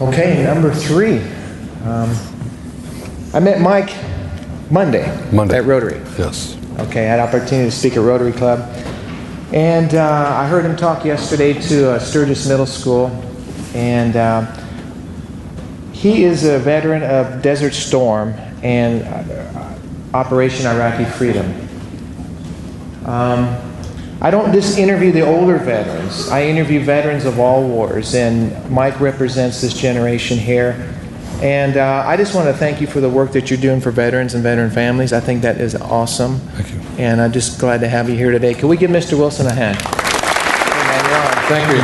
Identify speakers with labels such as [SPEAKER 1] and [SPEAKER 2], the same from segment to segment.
[SPEAKER 1] Okay, number 3. I met Mike Monday at Rotary.
[SPEAKER 2] Yes.
[SPEAKER 1] Okay, I had the opportunity to speak at Rotary Club. And I heard him talk yesterday to Sturgis Middle School. And he is a veteran of Desert Storm and Operation Iraqi Freedom. I don't just interview the older veterans. I interview veterans of all wars, and Mike represents this generation here. And I just want to thank you for the work that you're doing for veterans and veteran families. I think that is awesome.
[SPEAKER 2] Thank you.
[SPEAKER 1] And I'm just glad to have you here today. Can we give Mr. Wilson a hand? Hey, man, you're on.
[SPEAKER 2] Thank you.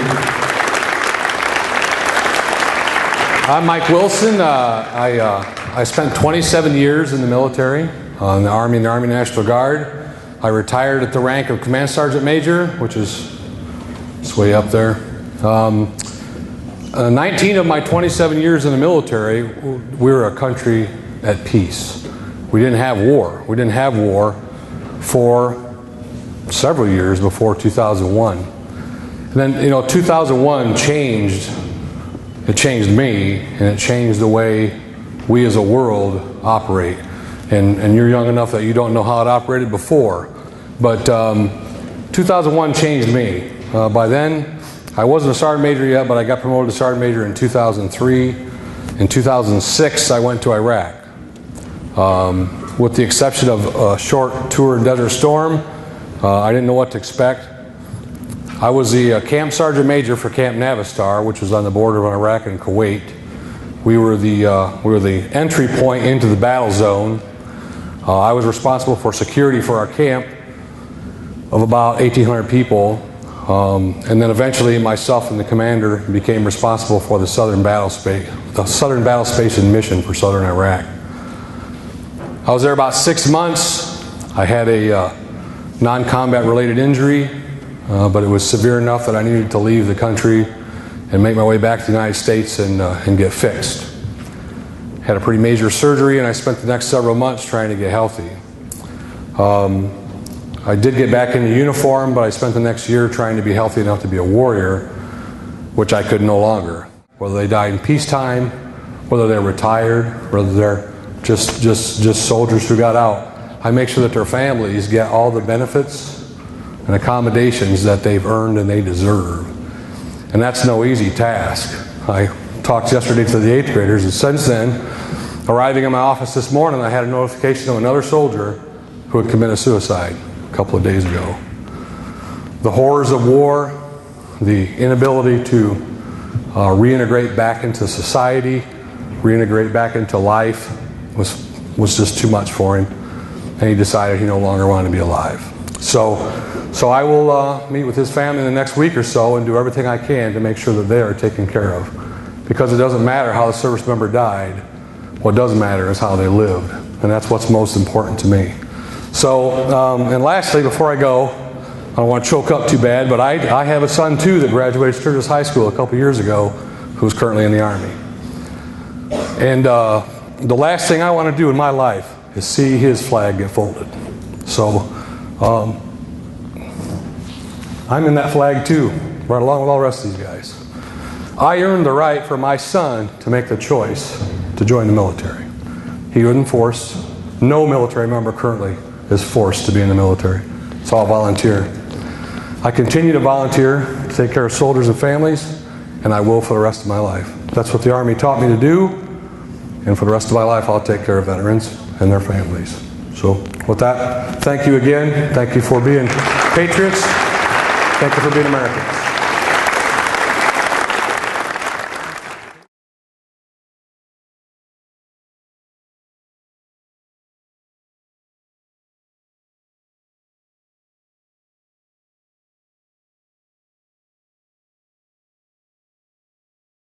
[SPEAKER 2] I'm Mike Wilson. I spent 27 years in the military, in the Army and the Army National Guard. I retired at the rank of Command Sergeant Major, which is it's way up there. 19 of my 27 years in the military, we were a country at peace. We didn't have war. We didn't have war for several years before 2001. And then, 2001 changed. It changed me, and it changed the way we as a world operate. And you're young enough that you don't know how it operated before. But 2001 changed me. By then, I wasn't a sergeant major yet, but I got promoted to sergeant major in 2003. In 2006, I went to Iraq. With the exception of a short tour in Desert Storm, I didn't know what to expect. I was the camp sergeant major for Camp Navistar, which was on the border of Iraq and Kuwait. We were the entry point into the battle zone. I was responsible for security for our camp of about 1,800 people. And then eventually myself and the commander became responsible for the Southern Battle Space and mission for Southern Iraq. I was there about 6 months. I had a non-combat related injury, but it was severe enough that I needed to leave the country and make my way back to the United States and get fixed. Had a pretty major surgery, and I spent the next several months trying to get healthy. I did get back into uniform, but I spent the next year trying to be healthy enough to be a warrior, which I could no longer. Whether they died in peacetime, whether they're retired, whether they're just soldiers who got out, I make sure that their families get all the benefits and accommodations that they've earned and they deserve. And that's no easy task. I talked yesterday to the 8th graders, and since then, arriving in my office this morning, I had a notification of another soldier who had committed suicide a couple of days ago. The horrors of war, the inability to reintegrate back into society, reintegrate back into life was just too much for him, and he decided he no longer wanted to be alive. So I will meet with his family in the next week or so and do everything I can to make sure that they are taken care of. Because it doesn't matter how the service member died. What does matter is how they lived. And that's what's most important to me. So, and lastly, before I go, I don't want to choke up too bad, but I have a son too that graduated Sturgis High School a couple years ago who's currently in the Army. And the last thing I want to do in my life is see his flag get folded. So, I'm in that flag too, right along with all the rest of these guys. I earned the right for my son to make the choice to join the military. He wasn't forced. No military member currently is forced to be in the military. It's all volunteer. I continue to volunteer to take care of soldiers and families, and I will for the rest of my life. That's what the Army taught me to do, and for the rest of my life I'll take care of veterans and their families. So with that, thank you again. Thank you for being patriots. Thank you for being Americans.